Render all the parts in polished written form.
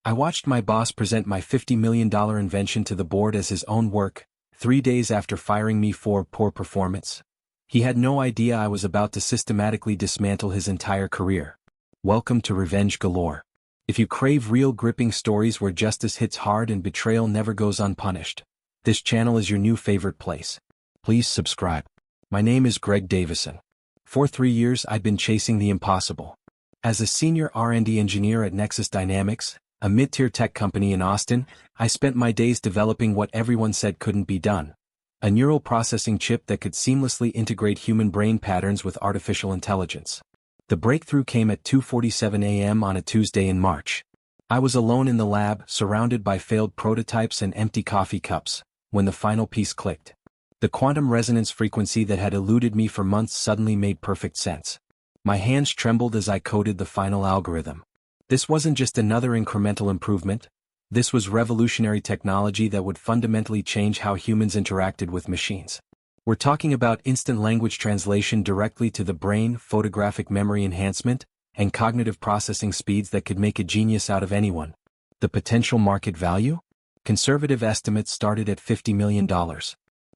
I watched my boss present my $50 million invention to the board as his own work, 3 days after firing me for poor performance. He had no idea I was about to systematically dismantle his entire career. Welcome to Revenge Galore. If you crave real gripping stories where justice hits hard and betrayal never goes unpunished, this channel is your new favorite place. Please subscribe. My name is Greg Davison. For 3 years I'd been chasing the impossible. As a senior R&D engineer at Nexus Dynamics, a mid-tier tech company in Austin, I spent my days developing what everyone said couldn't be done. A neural processing chip that could seamlessly integrate human brain patterns with artificial intelligence. The breakthrough came at 2:47 a.m. on a Tuesday in March. I was alone in the lab, surrounded by failed prototypes and empty coffee cups, when the final piece clicked. The quantum resonance frequency that had eluded me for months suddenly made perfect sense. My hands trembled as I coded the final algorithm. This wasn't just another incremental improvement. This was revolutionary technology that would fundamentally change how humans interacted with machines. We're talking about instant language translation directly to the brain, photographic memory enhancement, and cognitive processing speeds that could make a genius out of anyone. The potential market value? Conservative estimates started at $50 million.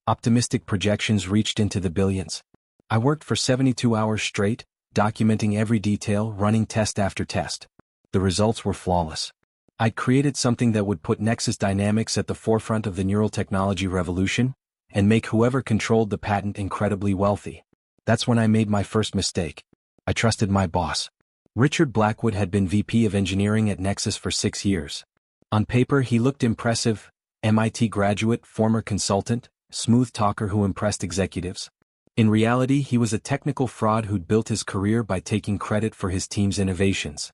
Optimistic projections reached into the billions. I worked for 72 hours straight, documenting every detail, running test after test. The results were flawless. I'd created something that would put Nexus Dynamics at the forefront of the neural technology revolution, and make whoever controlled the patent incredibly wealthy. That's when I made my first mistake. I trusted my boss. Richard Blackwood had been VP of Engineering at Nexus for 6 years. On paper he looked impressive, MIT graduate, former consultant, smooth talker who impressed executives. In reality he was a technical fraud who'd built his career by taking credit for his team's innovations.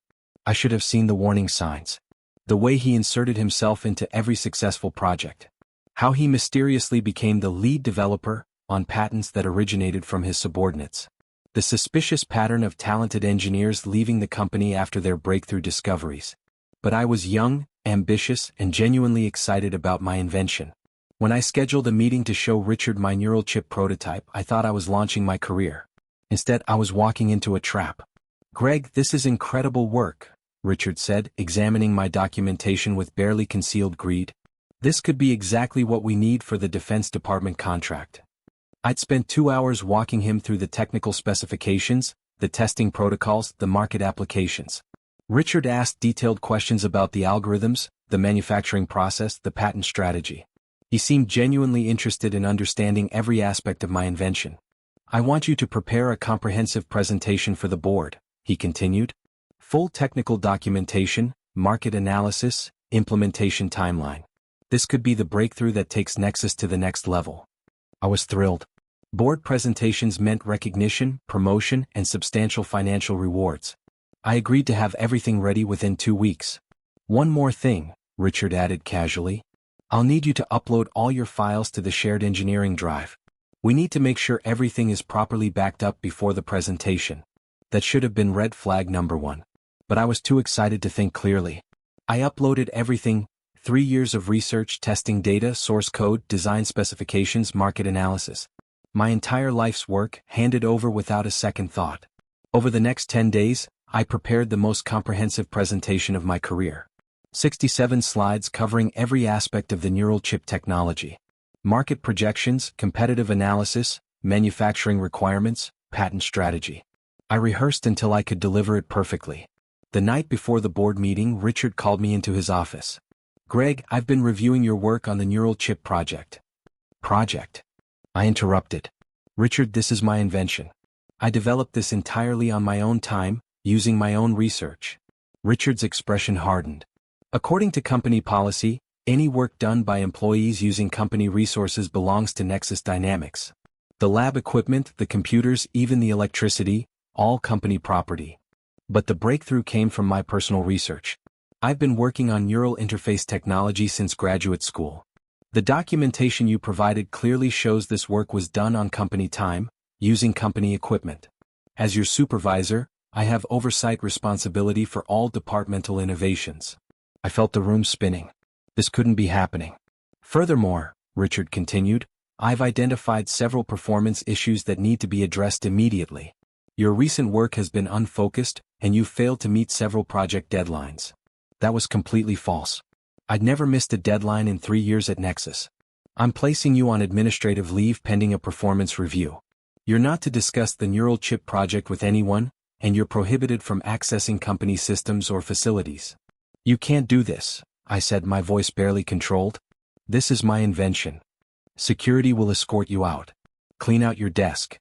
I should have seen the warning signs. The way he inserted himself into every successful project. How he mysteriously became the lead developer on patents that originated from his subordinates. The suspicious pattern of talented engineers leaving the company after their breakthrough discoveries. But I was young, ambitious, and genuinely excited about my invention. When I scheduled a meeting to show Richard my neural chip prototype, I thought I was launching my career. Instead, I was walking into a trap. "Greg, this is incredible work," Richard said, examining my documentation with barely concealed greed. "This could be exactly what we need for the Defense Department contract." I'd spent 2 hours walking him through the technical specifications, the testing protocols, the market applications. Richard asked detailed questions about the algorithms, the manufacturing process, the patent strategy. He seemed genuinely interested in understanding every aspect of my invention. "I want you to prepare a comprehensive presentation for the board," he continued. "Full technical documentation, market analysis, implementation timeline. This could be the breakthrough that takes Nexus to the next level." I was thrilled. Board presentations meant recognition, promotion, and substantial financial rewards. I agreed to have everything ready within 2 weeks. "One more thing," Richard added casually. "I'll need you to upload all your files to the shared engineering drive. We need to make sure everything is properly backed up before the presentation." That should have been red flag number 1. But I was too excited to think clearly. I uploaded everything: 3 years of research, testing data, source code, design specifications, market analysis. My entire life's work, handed over without a second thought. Over the next 10 days, I prepared the most comprehensive presentation of my career. 67 slides covering every aspect of the neural chip technology. Market projections, competitive analysis, manufacturing requirements, patent strategy. I rehearsed until I could deliver it perfectly. The night before the board meeting, Richard called me into his office. "Greg, I've been reviewing your work on the neural chip project." "Project?" I interrupted. "Richard, this is my invention. I developed this entirely on my own time, using my own research." Richard's expression hardened. "According to company policy, any work done by employees using company resources belongs to Nexus Dynamics. The lab equipment, the computers, even the electricity, all company property. But the breakthrough came from my personal research. I've been working on neural interface technology since graduate school. The documentation you provided clearly shows this work was done on company time, using company equipment. As your supervisor, I have oversight responsibility for all departmental innovations." I felt the room spinning. This couldn't be happening. "Furthermore," Richard continued, "I've identified several performance issues that need to be addressed immediately. Your recent work has been unfocused, and you've failed to meet several project deadlines. That was completely false. I'd never missed a deadline in 3 years at Nexus. I'm placing you on administrative leave pending a performance review. You're not to discuss the neural chip project with anyone, and you're prohibited from accessing company systems or facilities. You can't do this, I said, my voice barely controlled. This is my invention. Security will escort you out. Clean out your desk.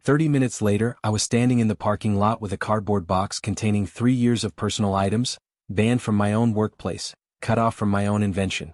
30 minutes later, I was standing in the parking lot with a cardboard box containing 3 years of personal items, banned from my own workplace, cut off from my own invention.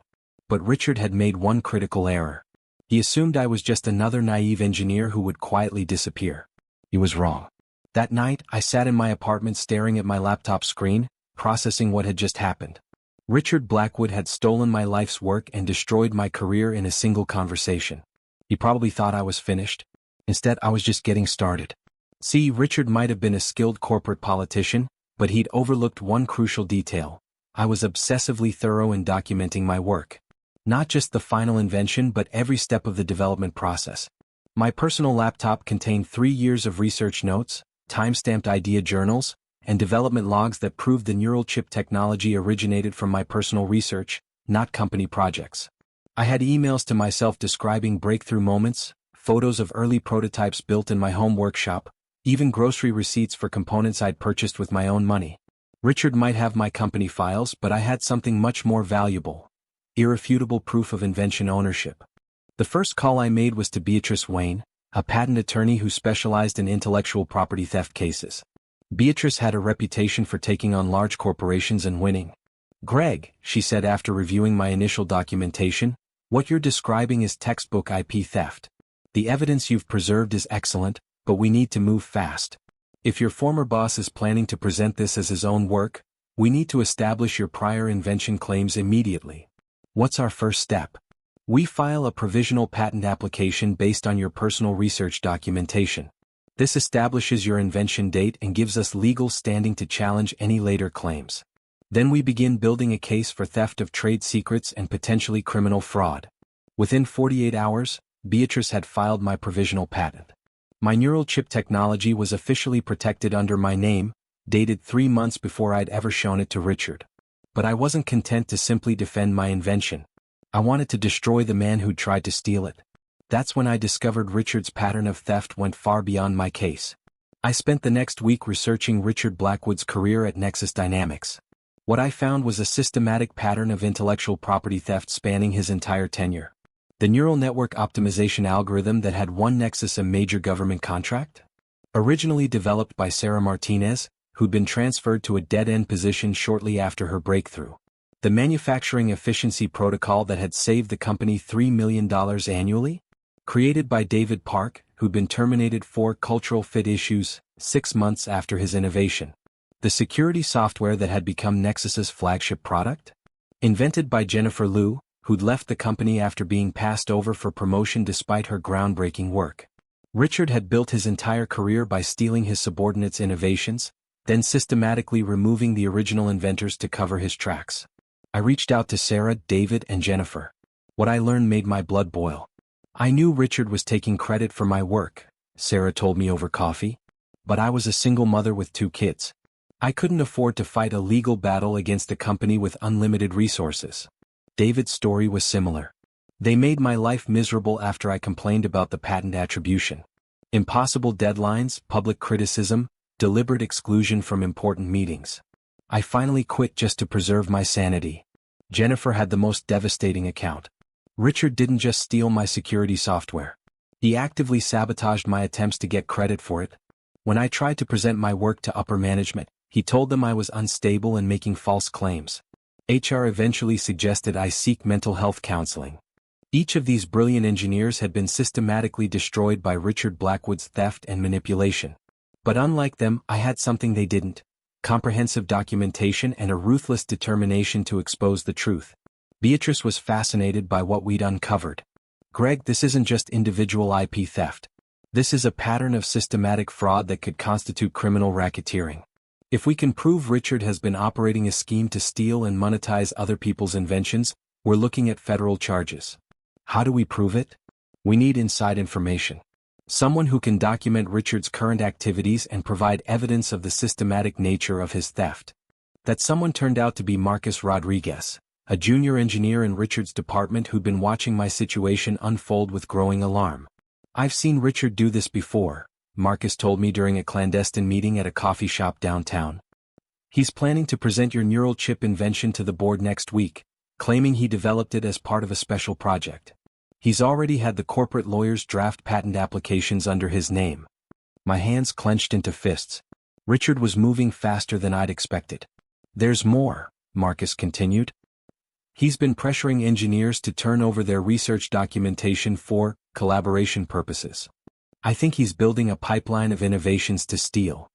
But Richard had made one critical error. He assumed I was just another naive engineer who would quietly disappear. He was wrong. That night, I sat in my apartment staring at my laptop screen, processing what had just happened. Richard Blackwood had stolen my life's work and destroyed my career in a single conversation. He probably thought I was finished. Instead, I was just getting started. See, Richard might have been a skilled corporate politician, but he'd overlooked one crucial detail. I was obsessively thorough in documenting my work. Not just the final invention, but every step of the development process. My personal laptop contained 3 years of research notes, time-stamped idea journals, and development logs that proved the neural chip technology originated from my personal research, not company projects. I had emails to myself describing breakthrough moments, photos of early prototypes built in my home workshop, even grocery receipts for components I'd purchased with my own money. Richard might have my company files, but I had something much more valuable: irrefutable proof of invention ownership. The first call I made was to Beatrice Wayne, a patent attorney who specialized in intellectual property theft cases. Beatrice had a reputation for taking on large corporations and winning. "Greg," she said after reviewing my initial documentation, "what you're describing is textbook IP theft. The evidence you've preserved is excellent, but we need to move fast. If your former boss is planning to present this as his own work, we need to establish your prior invention claims immediately." "What's our first step?" "We file a provisional patent application based on your personal research documentation. This establishes your invention date and gives us legal standing to challenge any later claims. Then we begin building a case for theft of trade secrets and potentially criminal fraud." Within 48 hours, Beatrice had filed my provisional patent. My neural chip technology was officially protected under my name, dated 3 months before I'd ever shown it to Richard. But I wasn't content to simply defend my invention. I wanted to destroy the man who'd tried to steal it. That's when I discovered Richard's pattern of theft went far beyond my case. I spent the next week researching Richard Blackwood's career at Nexus Dynamics. What I found was a systematic pattern of intellectual property theft spanning his entire tenure. The neural network optimization algorithm that had won Nexus a major government contract? Originally developed by Sarah Martinez, who'd been transferred to a dead-end position shortly after her breakthrough. The manufacturing efficiency protocol that had saved the company $3 million annually? Created by David Park, who'd been terminated for cultural fit issues 6 months after his innovation. The security software that had become Nexus's flagship product? Invented by Jennifer Liu, who'd left the company after being passed over for promotion despite her groundbreaking work. Richard had built his entire career by stealing his subordinates' innovations, then systematically removing the original inventors to cover his tracks. I reached out to Sarah, David, and Jennifer. What I learned made my blood boil. I knew Richard was taking credit for my work, Sarah told me over coffee. But I was a single mother with 2 kids. I couldn't afford to fight a legal battle against a company with unlimited resources. David's story was similar. They made my life miserable after I complained about the patent attribution. Impossible deadlines, public criticism, deliberate exclusion from important meetings. I finally quit just to preserve my sanity. Jennifer had the most devastating account. Richard didn't just steal my security software. He actively sabotaged my attempts to get credit for it. When I tried to present my work to upper management, he told them I was unstable and making false claims. HR eventually suggested I seek mental health counseling. Each of these brilliant engineers had been systematically destroyed by Richard Blackwood's theft and manipulation. But unlike them, I had something they didn't: comprehensive documentation and a ruthless determination to expose the truth. Beatrice was fascinated by what we'd uncovered. "Greg, this isn't just individual IP theft. This is a pattern of systematic fraud that could constitute criminal racketeering. If we can prove Richard has been operating a scheme to steal and monetize other people's inventions, we're looking at federal charges." "How do we prove it?" "We need inside information. Someone who can document Richard's current activities and provide evidence of the systematic nature of his theft." That someone turned out to be Marcus Rodriguez, a junior engineer in Richard's department who'd been watching my situation unfold with growing alarm. "I've seen Richard do this before," Marcus told me during a clandestine meeting at a coffee shop downtown. "He's planning to present your neural chip invention to the board next week, claiming he developed it as part of a special project. He's already had the corporate lawyers draft patent applications under his name." My hands clenched into fists. Richard was moving faster than I'd expected. "There's more," Marcus continued. "He's been pressuring engineers to turn over their research documentation for collaboration purposes. I think he's building a pipeline of innovations to steal."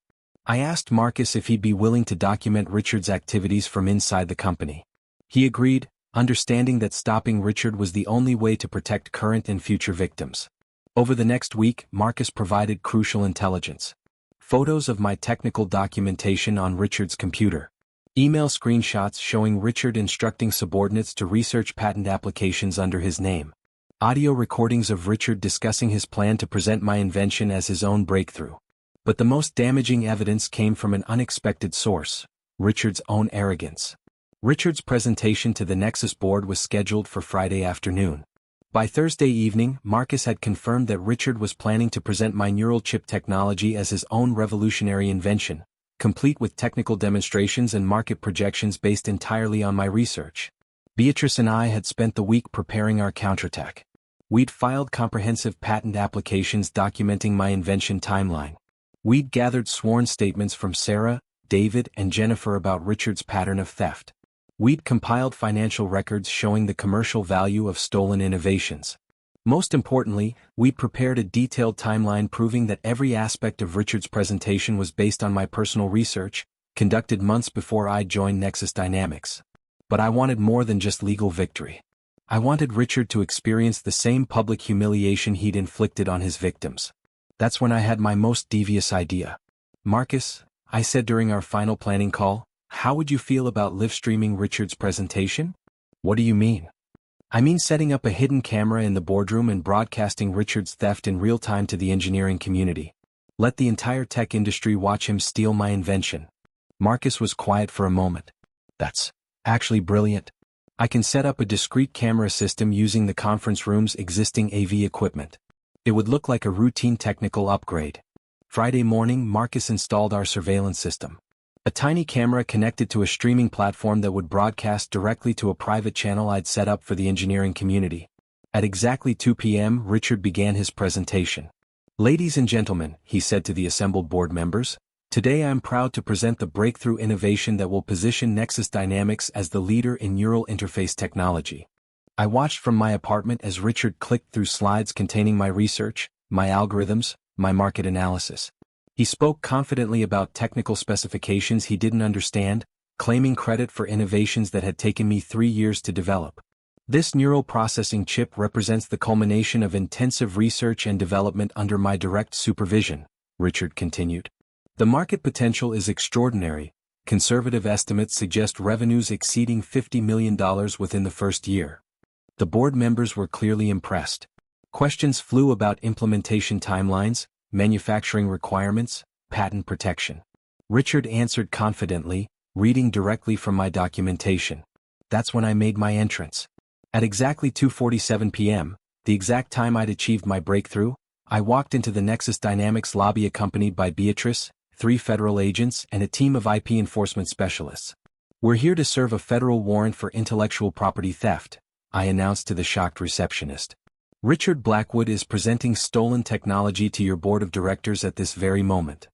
I asked Marcus if he'd be willing to document Richard's activities from inside the company. He agreed, understanding that stopping Richard was the only way to protect current and future victims. Over the next week, Marcus provided crucial intelligence. Photos of my technical documentation on Richard's computer. Email screenshots showing Richard instructing subordinates to research patent applications under his name. Audio recordings of Richard discussing his plan to present my invention as his own breakthrough. But the most damaging evidence came from an unexpected source: Richard's own arrogance. Richard's presentation to the Nexus board was scheduled for Friday afternoon. By Thursday evening, Marcus had confirmed that Richard was planning to present my neural chip technology as his own revolutionary invention, complete with technical demonstrations and market projections based entirely on my research. Beatrice and I had spent the week preparing our counterattack. We'd filed comprehensive patent applications documenting my invention timeline. We'd gathered sworn statements from Sarah, David, and Jennifer about Richard's pattern of theft. We'd compiled financial records showing the commercial value of stolen innovations. Most importantly, we'd prepared a detailed timeline proving that every aspect of Richard's presentation was based on my personal research, conducted months before I joined Nexus Dynamics. But I wanted more than just legal victory. I wanted Richard to experience the same public humiliation he'd inflicted on his victims. That's when I had my most devious idea. "Marcus," I said during our final planning call, "how would you feel about live streaming Richard's presentation?" "What do you mean?" "I mean setting up a hidden camera in the boardroom and broadcasting Richard's theft in real time to the engineering community. Let the entire tech industry watch him steal my invention." Marcus was quiet for a moment. "That's actually brilliant. I can set up a discrete camera system using the conference room's existing AV equipment. It would look like a routine technical upgrade." Friday morning, Marcus installed our surveillance system. A tiny camera connected to a streaming platform that would broadcast directly to a private channel I'd set up for the engineering community. At exactly 2 p.m., Richard began his presentation. "Ladies and gentlemen," he said to the assembled board members, "today I'm proud to present the breakthrough innovation that will position Nexus Dynamics as the leader in neural interface technology." I watched from my apartment as Richard clicked through slides containing my research, my algorithms, my market analysis. He spoke confidently about technical specifications he didn't understand, claiming credit for innovations that had taken me 3 years to develop. "This neural processing chip represents the culmination of intensive research and development under my direct supervision," Richard continued. "The market potential is extraordinary. Conservative estimates suggest revenues exceeding $50 million within the first year." The board members were clearly impressed. Questions flew about implementation timelines, manufacturing requirements, patent protection. Richard answered confidently, reading directly from my documentation. That's when I made my entrance. At exactly 2:47 p.m., the exact time I'd achieved my breakthrough, I walked into the Nexus Dynamics lobby accompanied by Beatrice, 3 federal agents, and a team of IP enforcement specialists. "We're here to serve a federal warrant for intellectual property theft," I announced to the shocked receptionist. "Richard Blackwood is presenting stolen technology to your board of directors at this very moment."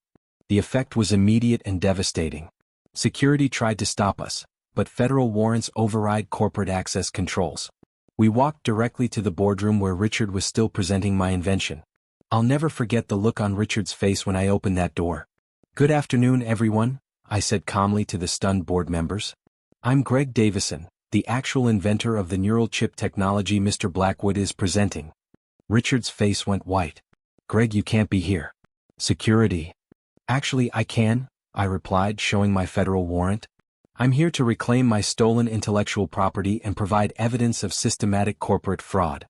The effect was immediate and devastating. Security tried to stop us, but federal warrants override corporate access controls. We walked directly to the boardroom where Richard was still presenting my invention. I'll never forget the look on Richard's face when I opened that door. "Good afternoon, everyone," I said calmly to the stunned board members. "I'm Greg Davison, the actual inventor of the neural chip technology Mr. Blackwood is presenting." Richard's face went white. "Greg, you can't be here." "Security." "Actually, I can," I replied, showing my federal warrant. "I'm here to reclaim my stolen intellectual property and provide evidence of systematic corporate fraud."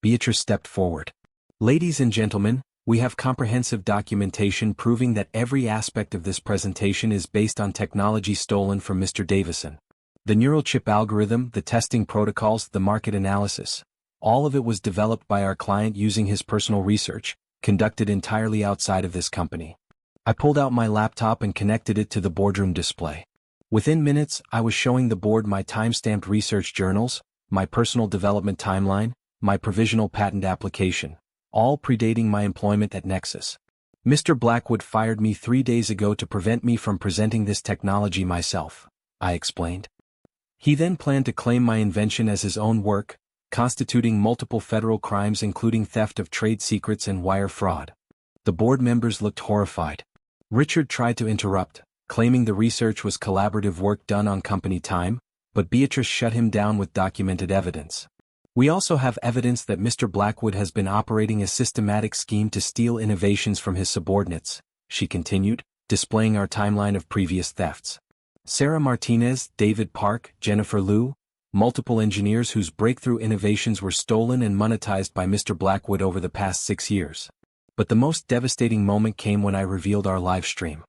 Beatrice stepped forward. "Ladies and gentlemen, We have comprehensive documentation proving that every aspect of this presentation is based on technology stolen from Mr. Davison. The neural chip algorithm, the testing protocols, the market analysis. All of it was developed by our client using his personal research, conducted entirely outside of this company. I pulled out my laptop and connected it to the boardroom display. Within minutes, I was showing the board my time-stamped research journals, my personal development timeline, my provisional patent application, all predating my employment at Nexus. Mr. Blackwood fired me 3 days ago to prevent me from presenting this technology myself, I explained. He then planned to claim my invention as his own work, constituting multiple federal crimes including theft of trade secrets and wire fraud. The board members looked horrified. Richard tried to interrupt, claiming the research was collaborative work done on company time, but Beatrice shut him down with documented evidence. We also have evidence that Mr. Blackwood has been operating a systematic scheme to steal innovations from his subordinates, she continued, displaying our timeline of previous thefts. Sarah Martinez, David Park, Jennifer Liu, multiple engineers whose breakthrough innovations were stolen and monetized by Mr. Blackwood over the past 6 years. But the most devastating moment came when I revealed our live stream.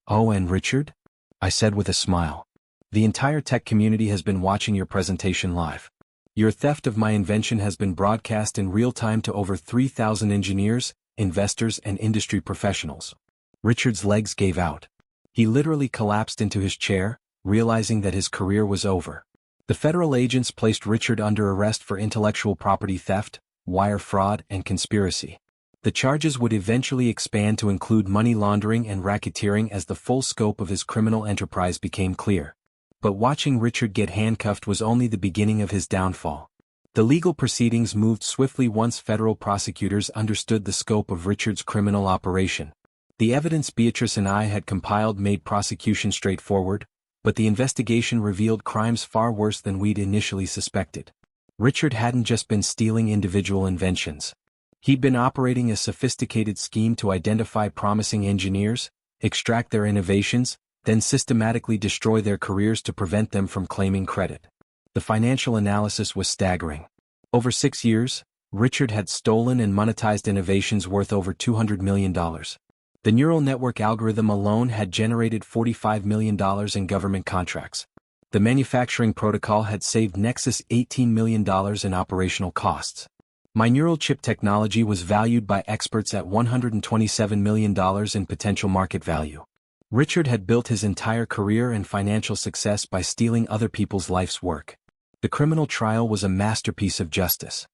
Oh, and Richard? I said with a smile. The entire tech community has been watching your presentation live. Your theft of my invention has been broadcast in real time to over 3,000 engineers, investors, and industry professionals. Richard's legs gave out. He literally collapsed into his chair, realizing that his career was over. The federal agents placed Richard under arrest for intellectual property theft, wire fraud, and conspiracy. The charges would eventually expand to include money laundering and racketeering as the full scope of his criminal enterprise became clear. But watching Richard get handcuffed was only the beginning of his downfall. The legal proceedings moved swiftly once federal prosecutors understood the scope of Richard's criminal operation. The evidence Beatrice and I had compiled made prosecution straightforward, but the investigation revealed crimes far worse than we'd initially suspected. Richard hadn't just been stealing individual inventions. He'd been operating a sophisticated scheme to identify promising engineers, extract their innovations, then systematically destroy their careers to prevent them from claiming credit. The financial analysis was staggering. Over 6 years, Richard had stolen and monetized innovations worth over $200 million. The neural network algorithm alone had generated $45 million in government contracts. The manufacturing protocol had saved Nexus $18 million in operational costs. My neural chip technology was valued by experts at $127 million in potential market value. Richard had built his entire career and financial success by stealing other people's life's work. The criminal trial was a masterpiece of justice.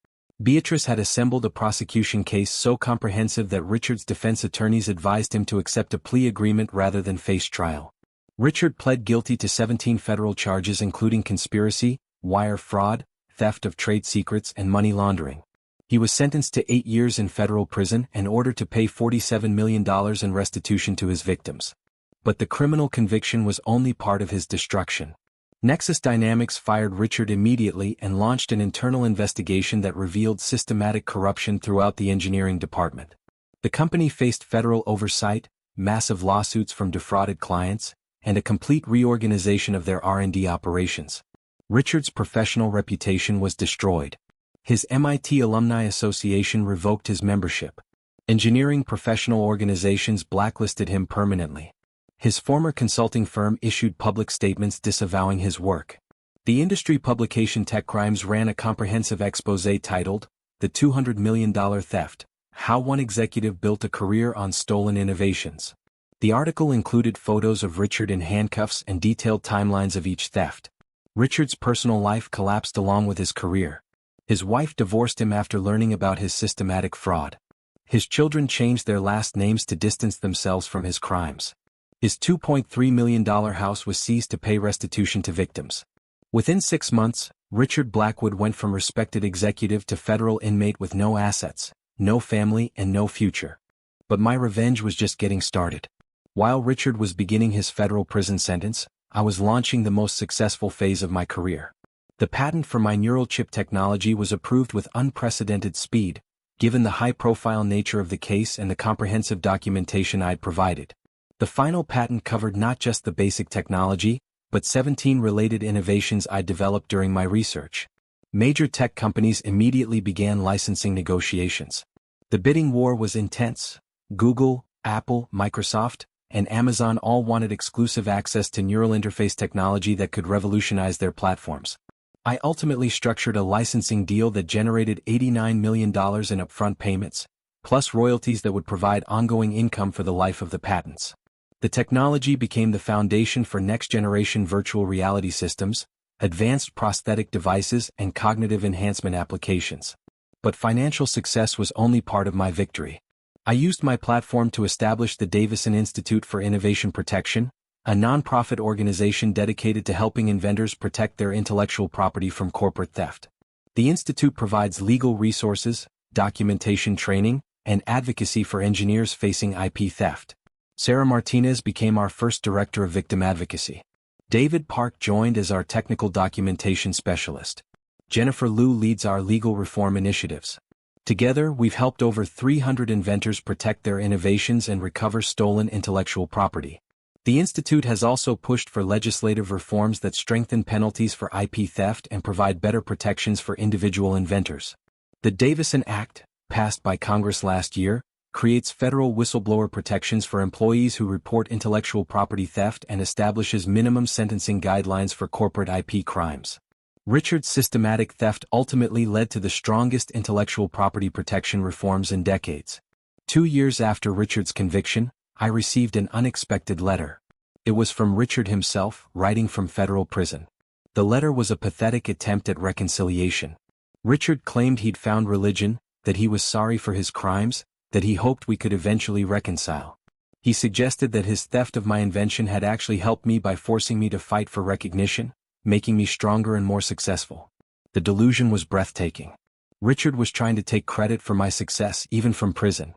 Beatrice had assembled a prosecution case so comprehensive that Richard's defense attorneys advised him to accept a plea agreement rather than face trial. Richard pled guilty to 17 federal charges including conspiracy, wire fraud, theft of trade secrets, and money laundering. He was sentenced to 8 years in federal prison and ordered to pay $47 million in restitution to his victims. But the criminal conviction was only part of his destruction. Nexus Dynamics fired Richard immediately and launched an internal investigation that revealed systematic corruption throughout the engineering department. The company faced federal oversight, massive lawsuits from defrauded clients, and a complete reorganization of their R&D operations. Richard's professional reputation was destroyed. His MIT Alumni Association revoked his membership. Engineering professional organizations blacklisted him permanently. His former consulting firm issued public statements disavowing his work. The industry publication Tech Crimes ran a comprehensive exposé titled, The $200 Million Theft, How One Executive Built a Career on Stolen Innovations. The article included photos of Richard in handcuffs and detailed timelines of each theft. Richard's personal life collapsed along with his career. His wife divorced him after learning about his systematic fraud. His children changed their last names to distance themselves from his crimes. His $2.3 million house was seized to pay restitution to victims. Within 6 months, Richard Blackwood went from respected executive to federal inmate with no assets, no family, and no future. But my revenge was just getting started. While Richard was beginning his federal prison sentence, I was launching the most successful phase of my career. The patent for my neural chip technology was approved with unprecedented speed, given the high-profile nature of the case and the comprehensive documentation I'd provided. The final patent covered not just the basic technology, but 17 related innovations I developed during my research. Major tech companies immediately began licensing negotiations. The bidding war was intense. Google, Apple, Microsoft, and Amazon all wanted exclusive access to neural interface technology that could revolutionize their platforms. I ultimately structured a licensing deal that generated $89 million in upfront payments, plus royalties that would provide ongoing income for the life of the patents. The technology became the foundation for next-generation virtual reality systems, advanced prosthetic devices, and cognitive enhancement applications. But financial success was only part of my victory. I used my platform to establish the Davison Institute for Innovation Protection, a nonprofit organization dedicated to helping inventors protect their intellectual property from corporate theft. The institute provides legal resources, documentation training, and advocacy for engineers facing IP theft. Sarah Martinez became our first director of victim advocacy. David Park joined as our technical documentation specialist. Jennifer Liu leads our legal reform initiatives. Together, we've helped over 300 inventors protect their innovations and recover stolen intellectual property. The Institute has also pushed for legislative reforms that strengthen penalties for IP theft and provide better protections for individual inventors. The Davison Act, passed by Congress last year, creates federal whistleblower protections for employees who report intellectual property theft and establishes minimum sentencing guidelines for corporate IP crimes. Richard's systematic theft ultimately led to the strongest intellectual property protection reforms in decades. 2 years after Richard's conviction, I received an unexpected letter. It was from Richard himself, writing from federal prison. The letter was a pathetic attempt at reconciliation. Richard claimed he'd found religion, that he was sorry for his crimes, that he hoped we could eventually reconcile. He suggested that his theft of my invention had actually helped me by forcing me to fight for recognition, making me stronger and more successful. The delusion was breathtaking. Richard was trying to take credit for my success even from prison.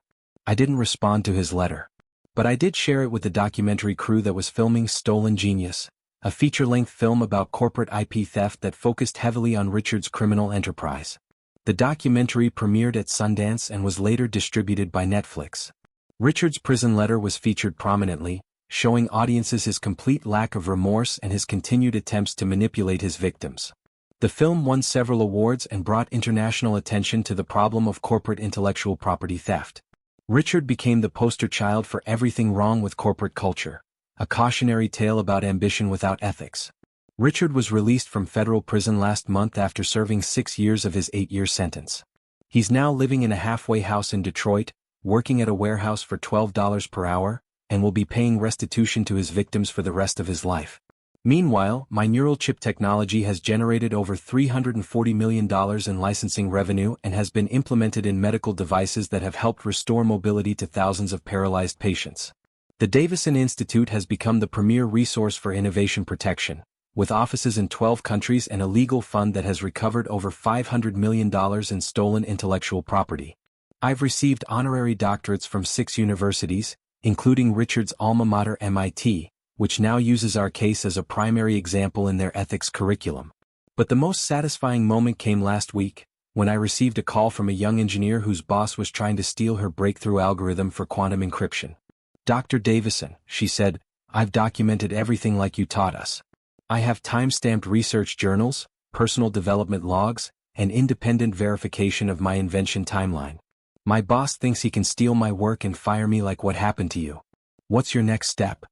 I didn't respond to his letter. But I did share it with the documentary crew that was filming Stolen Genius, a feature-length film about corporate IP theft that focused heavily on Richard's criminal enterprise. The documentary premiered at Sundance and was later distributed by Netflix. Richard's prison letter was featured prominently, showing audiences his complete lack of remorse and his continued attempts to manipulate his victims. The film won several awards and brought international attention to the problem of corporate intellectual property theft. Richard became the poster child for everything wrong with corporate culture, a cautionary tale about ambition without ethics. Richard was released from federal prison last month after serving 6 years of his 8-year sentence. He's now living in a halfway house in Detroit, working at a warehouse for $12 per hour, and will be paying restitution to his victims for the rest of his life. Meanwhile, my neural chip technology has generated over $340 million in licensing revenue and has been implemented in medical devices that have helped restore mobility to thousands of paralyzed patients. The Davison Institute has become the premier resource for innovation protection, with offices in 12 countries and a legal fund that has recovered over $500 million in stolen intellectual property. I've received honorary doctorates from 6 universities, including Richard's alma mater MIT, which now uses our case as a primary example in their ethics curriculum. But the most satisfying moment came last week, when I received a call from a young engineer whose boss was trying to steal her breakthrough algorithm for quantum encryption. "Dr. Davison," she said, "I've documented everything like you taught us. I have time-stamped research journals, personal development logs, and independent verification of my invention timeline. My boss thinks he can steal my work and fire me like what happened to you. What's your next step?"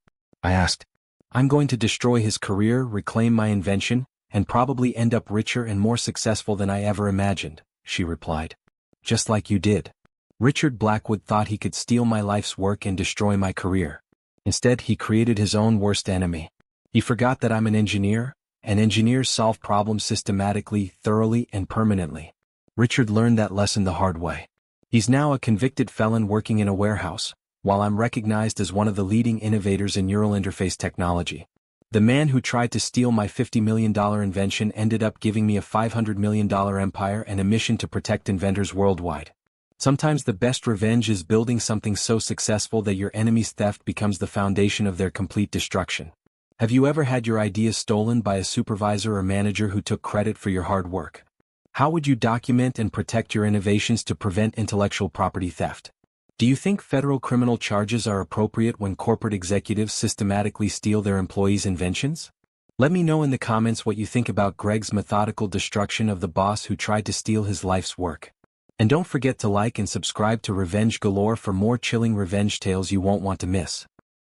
I asked. "I'm going to destroy his career, reclaim my invention, and probably end up richer and more successful than I ever imagined," she replied. "Just like you did." Richard Blackwood thought he could steal my life's work and destroy my career. Instead, he created his own worst enemy. He forgot that I'm an engineer, and engineers solve problems systematically, thoroughly, and permanently. Richard learned that lesson the hard way. He's now a convicted felon working in a warehouse, while I'm recognized as one of the leading innovators in neural interface technology. The man who tried to steal my $50 million invention ended up giving me a $500 million empire and a mission to protect inventors worldwide. Sometimes the best revenge is building something so successful that your enemy's theft becomes the foundation of their complete destruction. Have you ever had your ideas stolen by a supervisor or manager who took credit for your hard work? How would you document and protect your innovations to prevent intellectual property theft? Do you think federal criminal charges are appropriate when corporate executives systematically steal their employees' inventions? Let me know in the comments what you think about Greg's methodical destruction of the boss who tried to steal his life's work. And don't forget to like and subscribe to Revenge Galore for more chilling revenge tales you won't want to miss.